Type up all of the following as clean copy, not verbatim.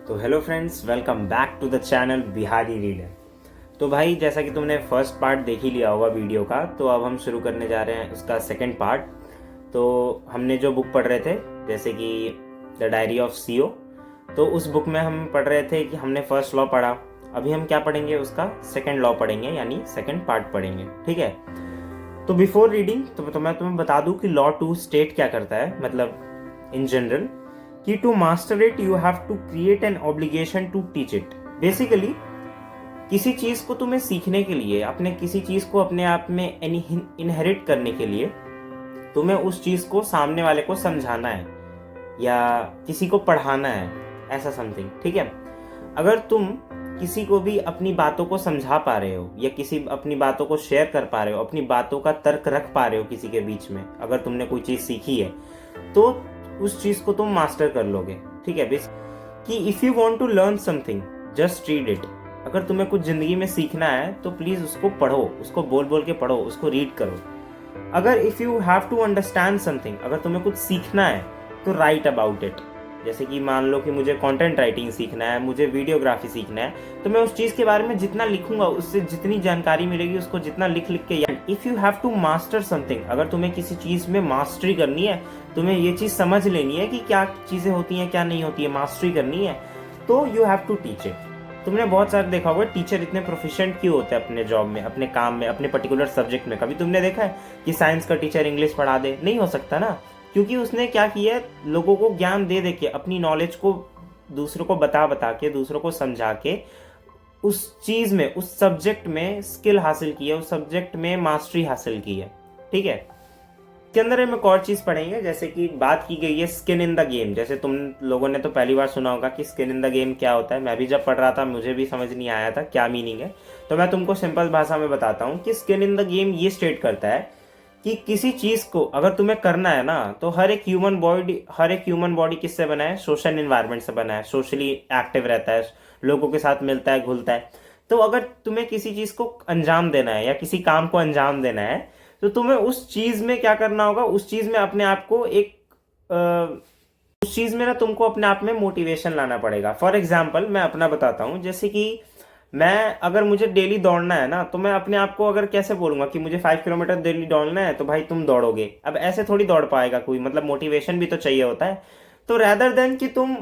तो hello friends, welcome back to the channel Bihari reader. तो भाई, जैसा कि तुमने फर्स्ट पार्ट देख ही लिया होगा वीडियो का, तो अब हम शुरू करने जा रहे हैं उसका सेकंड पार्ट। तो हमने जो बुक पढ़ रहे थे, जैसे कि द डायरी ऑफ सीओ, तो उस बुक में हम पढ़ रहे थे कि हमने फर्स्ट लॉ पढ़ा। अभी हम क्या पढ़ेंगे, उसका सेकंड लॉ पढ़ेंगे, यानी सेकंड पार्ट पढ़ेंगे। ठीक है। तो बिफोर रीडिंग तो मैं तुम्हें बता दूं कि लॉ 2 स्टेट क्या करता है, मतलब इन जनरल, कि to master it you have to create an obligation to teach it. Basically किसी चीज को तुम्हें सीखने के लिए, अपने किसी चीज को अपने आप में इनहेरिट करने के लिए तुम्हें उस चीज को सामने वाले को समझाना है या किसी को पढ़ाना है, ऐसा समथिंग। ठीक है। अगर तुम किसी को भी अपनी बातों को समझा पा रहे हो या किसी अपनी बातों को शेयर कर पा रहे हो, अपनी बातों का तर्क रख पा रहे हो किसी के बीच में, अगर तुमने कोई चीज सीखी है तो उस चीज को तुम मास्टर कर लोगे। ठीक है। कि if you want to learn something just read it. अगर तुम्हें कुछ जिंदगी में सीखना है तो प्लीज उसको पढ़ो, उसको बोल बोल के पढ़ो, उसको रीड करो। अगर if you have to understand something, अगर तुम्हें कुछ सीखना है तो राइट अबाउट इट। जैसे कि मान लो कि मुझे कंटेंट राइटिंग सीखना है, मुझे वीडियोग्राफी सीखना है, तो मैं उस चीज के बारे में जितना लिखूंगा, उससे जितनी जानकारी मिलेगी उसको जितना लिख लिख के। If you have to master something, अगर तुम्हें किसी चीज में मास्टरी करनी है, तुम्हें ये चीज समझ लेनी है कि क्या चीजें होती हैं क्या नहीं होती है, मास्टरी करनी है, तो you have to teach it. तुमने बहुत सारे देखा होगा टीचर इतने प्रोफिशिएंट क्यों होते हैं अपने जॉब में, अपने काम में, अपने पर्टिकुलर सब्जेक्ट में। कभी तुमने देखा है कि साइंस का टीचर इंग्लिश पढ़ा दे? नहीं हो सकता ना, क्योंकि उसने क्या किया है, लोगों को ज्ञान दे दे के, अपनी नॉलेज को दूसरों को बता बता के, दूसरों को समझा के उस चीज में, उस सब्जेक्ट में स्किल हासिल की है, उस सब्जेक्ट में मास्टरी हासिल की है। ठीक है। इसके अंदर हम एक और चीज पढ़ेंगे, जैसे कि बात की गई है स्किन इन द गेम। जैसे तुम लोगों ने तो पहली बार सुना होगा कि स्किन इन द गेम क्या होता है। मैं भी जब पढ़ रहा था मुझे भी समझ नहीं आया था क्या मीनिंग है, तो मैं तुमको सिंपल भाषा में बताता हूँ कि स्किन इन द गेम ये स्टेट करता है कि किसी चीज को अगर तुम्हें करना है ना, तो हर एक ह्यूमन बॉडी किससे बना है? सोशल एनवायरनमेंट से बना है, सोशली एक्टिव रहता है, लोगों के साथ मिलता है, घुलता है। तो अगर तुम्हें किसी चीज को अंजाम देना है या किसी काम को अंजाम देना है, तो तुम्हें उस चीज में क्या करना होगा, उस चीज में अपने आप को उस चीज में ना तुमको अपने आप में मोटिवेशन लाना पड़ेगा। फॉर एग्जाम्पल मैं अपना बताता हूँ, जैसे कि मैं, अगर मुझे डेली दौड़ना है ना, तो मैं अपने आप को अगर कैसे बोलूंगा कि मुझे 5 किलोमीटर डेली दौड़ना है, तो भाई तुम दौड़ोगे। अब ऐसे थोड़ी दौड़ पाएगा कोई, मतलब मोटिवेशन भी तो चाहिए होता है। तो रैदर देन कि तुम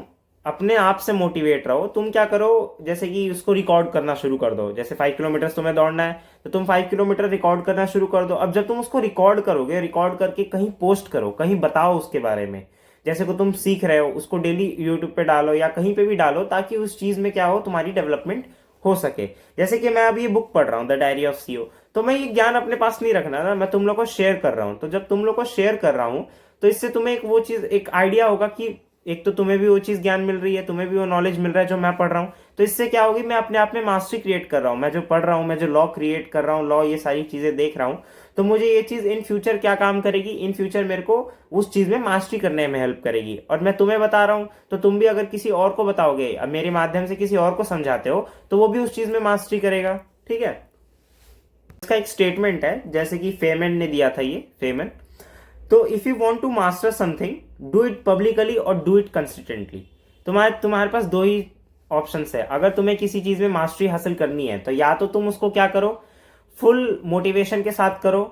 अपने आप से मोटिवेट रहो, तुम क्या करो, जैसे कि उसको रिकॉर्ड करना शुरू कर दो। जैसे 5 किलोमीटर तुम्हें दौड़ना है तो तुम 5 किलोमीटर रिकॉर्ड करना शुरू कर दो। अब जब तुम उसको रिकॉर्ड करोगे, रिकॉर्ड करके कहीं पोस्ट करो, कहीं बताओ उसके बारे में, जैसे को तुम सीख रहे हो उसको डेली यूट्यूब पे डालो या कहीं पे भी डालो, ताकि उस चीज में क्या हो, तुम्हारी डेवलपमेंट हो सके। जैसे कि मैं अभी ये बुक पढ़ रहा हूँ द डायरी ऑफ सीओ, तो मैं ये ज्ञान अपने पास नहीं रखना ना, मैं तुम लोग को शेयर कर रहा हूँ। तो जब तुम लोग को शेयर कर रहा हूँ तो इससे तुम्हें एक वो चीज, एक आइडिया होगा कि एक तो तुम्हें भी वो चीज ज्ञान मिल रही है, तुम्हें भी वो नॉलेज मिल रहा है जो मैं पढ़ रहा हूँ। तो इससे क्या होगी, मैं अपने आप में मास्टरी क्रिएट कर रहा हूँ। मैं जो पढ़ रहा हूँ, मैं जो लॉ क्रिएट कर रहा हूँ, लॉ, ये सारी चीजें देख रहा हूँ, तो मुझे ये चीज इन फ्यूचर क्या काम करेगी, इन फ्यूचर मेरे को उस चीज में मास्टरी करने में हेल्प करेगी। और मैं तुम्हें बता रहा हूँ, तो तुम भी अगर किसी और को बताओगे, अब मेरे माध्यम से किसी और को समझाते हो, तो वो भी उस चीज में मास्टरी करेगा। ठीक है। इसका एक स्टेटमेंट है, जैसे कि फेमन ने दिया था, ये फेमन। तो if you want to master something, do it publicly और डू इट कंसिस्टेंटली। तुम्हारे पास दो ही ऑप्शंस है। अगर तुम्हें किसी चीज में मास्टरी हासिल करनी है, तो या तो तुम उसको क्या करो, फुल मोटिवेशन के साथ करो,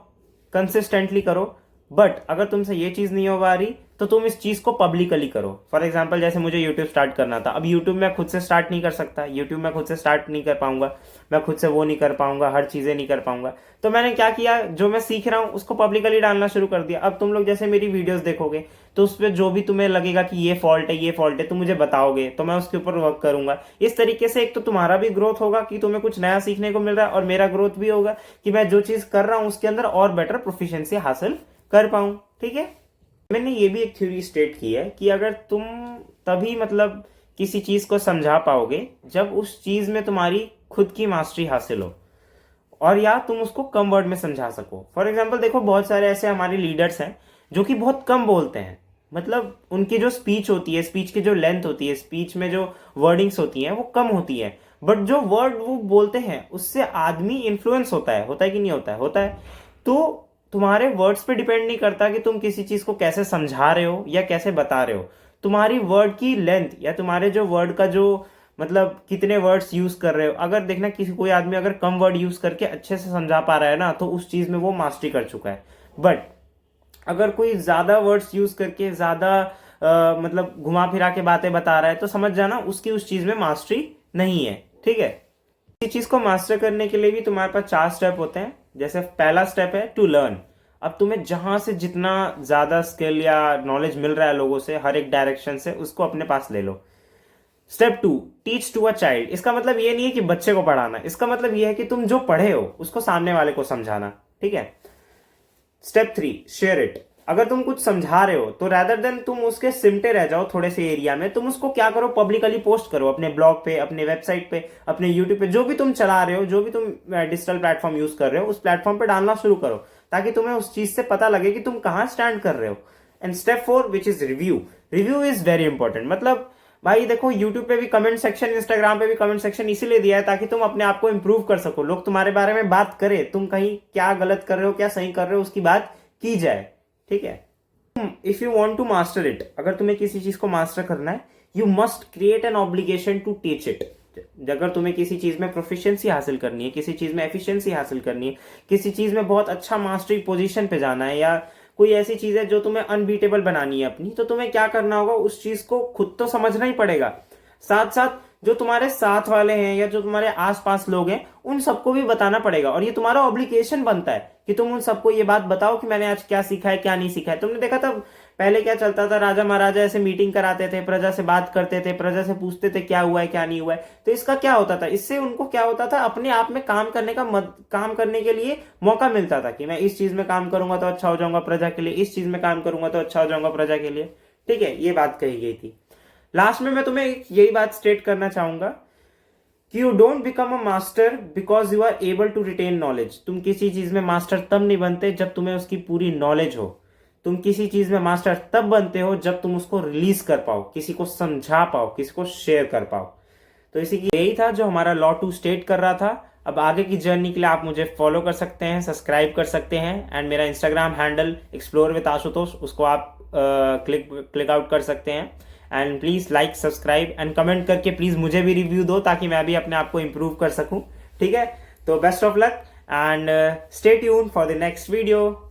कंसिस्टेंटली करो। बट अगर तुमसे ये चीज नहीं हो पा रही, तो तुम इस चीज को पब्लिकली करो। फॉर एग्जाम्पल, जैसे मुझे यूट्यूब स्टार्ट करना था, अब यूट्यूब मैं खुद से स्टार्ट नहीं कर सकता, यूट्यूब मैं खुद से स्टार्ट नहीं कर पाऊंगा, मैं खुद से वो नहीं कर पाऊंगा, हर चीजें नहीं कर पाऊंगा। तो मैंने क्या किया, जो मैं सीख रहा हूँ उसको पब्लिकली डालना शुरू कर दिया। अब तुम लोग जैसे मेरी वीडियोस देखोगे, तो उस पर जो भी तुम्हें लगेगा कि ये फॉल्ट है, ये फॉल्ट है, तुम मुझे बताओगे, तो मैं उसके ऊपर वर्क करूंगा। इस तरीके से एक तो तुम्हारा भी ग्रोथ होगा कि तुम्हें कुछ नया सीखने को मिल रहा है, और मेरा ग्रोथ भी होगा कि मैं जो चीज कर रहा हूं उसके अंदर और बेटर प्रोफिशिएंसी हासिल कर पाऊं। ठीक है। मैंने ये भी एक थ्योरी स्टेट की है कि अगर तुम तभी, मतलब किसी चीज को समझा पाओगे जब उस चीज में तुम्हारी खुद की मास्टरी हासिल हो, और या तुम उसको कम वर्ड में समझा सको। फॉर एग्जाम्पल देखो, बहुत सारे ऐसे हमारे लीडर्स हैं जो कि बहुत कम बोलते हैं, मतलब उनकी जो स्पीच होती है, स्पीच की जो लेंथ होती है, स्पीच में जो वर्डिंग्स होती हैं वो कम होती है, बट जो वर्ड वो बोलते हैं उससे आदमी इन्फ्लुएंस होता है कि नहीं होता है? होता है। तो तुम्हारे वर्ड्स पे डिपेंड नहीं करता कि तुम किसी चीज को कैसे समझा रहे हो या कैसे बता रहे हो, तुम्हारी वर्ड की लेंथ या तुम्हारे जो वर्ड का जो मतलब कितने वर्ड्स यूज कर रहे हो, अगर देखना किसी कोई आदमी अगर कम वर्ड यूज करके अच्छे से समझा पा रहा है ना, तो उस चीज में वो मास्टरी कर चुका है। बट अगर कोई ज्यादा वर्ड्स यूज करके ज्यादा मतलब घुमा फिरा के बातें बता रहा है, तो समझ जाना उसकी उस चीज में मास्टरी नहीं है। ठीक है, इस चीज को मास्टर करने के लिए भी तुम्हारे पास 4 स्टेप होते हैं। जैसे पहला स्टेप है टू लर्न। अब तुम्हें जहां से जितना ज्यादा स्किल या नॉलेज मिल रहा है लोगों से, हर एक डायरेक्शन से, उसको अपने पास ले लो। Step 2 teach to a child. इसका मतलब ये नहीं है कि बच्चे को पढ़ाना, इसका मतलब ये है कि तुम जो पढ़े हो उसको सामने वाले को समझाना। ठीक है। Step 3 share it. अगर तुम कुछ समझा रहे हो तो रैदर देन तुम उसके सिमटे रह जाओ थोड़े से एरिया में, तुम उसको क्या करो, पब्लिकली पोस्ट करो अपने ब्लॉग पे, अपने वेबसाइट पे, अपने यूट्यूब पे, जो भी तुम चला रहे हो, जो भी तुम डिजिटल प्लेटफॉर्म यूज कर रहे हो, उस प्लेटफॉर्म पे डालना शुरू करो, ताकि तुम्हें उस चीज से पता लगे कि तुम कहां स्टैंड कर रहे हो। And step 4 which is review. Review is very important. मतलब भाई देखो, यूट्यूब पे भी कमेंट सेक्शन, इंस्टाग्राम पे भी कमेंट सेक्शन इसीलिए दिया है ताकि तुम अपने आप को इंप्रूव कर सको, लोग तुम्हारे बारे में बात करें, तुम कहीं क्या गलत कर रहे हो क्या सही कर रहे हो उसकी बात की जाए। ठीक है। If you want to master it, अगर तुम्हें किसी चीज को मास्टर करना है, you must create an obligation to teach it. अगर तुम्हें किसी चीज में प्रोफिशिएंसी हासिल करनी है, किसी चीज में एफिशिएंसी हासिल करनी है, किसी चीज में बहुत अच्छा मास्टरी पोजीशन पे जाना है, या कोई ऐसी चीज है जो तुम्हें अनबीटेबल बनानी है अपनी, तो तुम्हें क्या करना होगा, उस चीज को खुद तो समझना ही पड़ेगा, साथ साथ जो तुम्हारे साथ वाले हैं या जो तुम्हारे आसपास लोग हैं उन सबको भी बताना पड़ेगा। और ये तुम्हारा ऑब्लिगेशन बनता है कि तुम उन सबको ये बात बताओ कि मैंने आज क्या सीखा है क्या नहीं सीखा है। तुमने देखा था पहले क्या चलता था, राजा महाराजा ऐसे मीटिंग कराते थे, प्रजा से बात करते थे, प्रजा से पूछते थे क्या हुआ है क्या नहीं हुआ है। तो इसका क्या होता था, इससे उनको क्या होता था, अपने आप में काम करने का काम करने के लिए मौका मिलता था कि मैं इस चीज में काम करूंगा तो अच्छा हो जाऊंगा प्रजा के लिए, इस चीज में काम करूंगा तो अच्छा हो जाऊंगा प्रजा के लिए। ठीक है, ये बात कही गई थी। लास्ट में मैं तुम्हें यही बात स्टेट करना चाहूंगा कि you don't become a master because you are able to retain knowledge. तुम किसी चीज में मास्टर तब नहीं बनते जब तुम्हें उसकी पूरी नॉलेज हो। तुम किसी चीज में मास्टर तब बनते हो जब तुम उसको रिलीज कर पाओ, किसी को समझा पाओ, किसी को शेयर कर पाओ। तो इसी की यही था जो हमारा लॉ 2 स्टेट कर रहा था। अब आगे की जर्नी के लिए आप मुझे फॉलो कर सकते हैं, सब्सक्राइब कर सकते हैं, एंड मेरा Instagram handle explore with Ashutosh, उसको आप क्लिक आउट कर सकते हैं। And please like subscribe and comment करके प्लीज मुझे भी रिव्यू दो ताकि मैं भी अपने आप को इम्प्रूव कर सकूं। ठीक है, तो best of luck and stay tuned for the next video.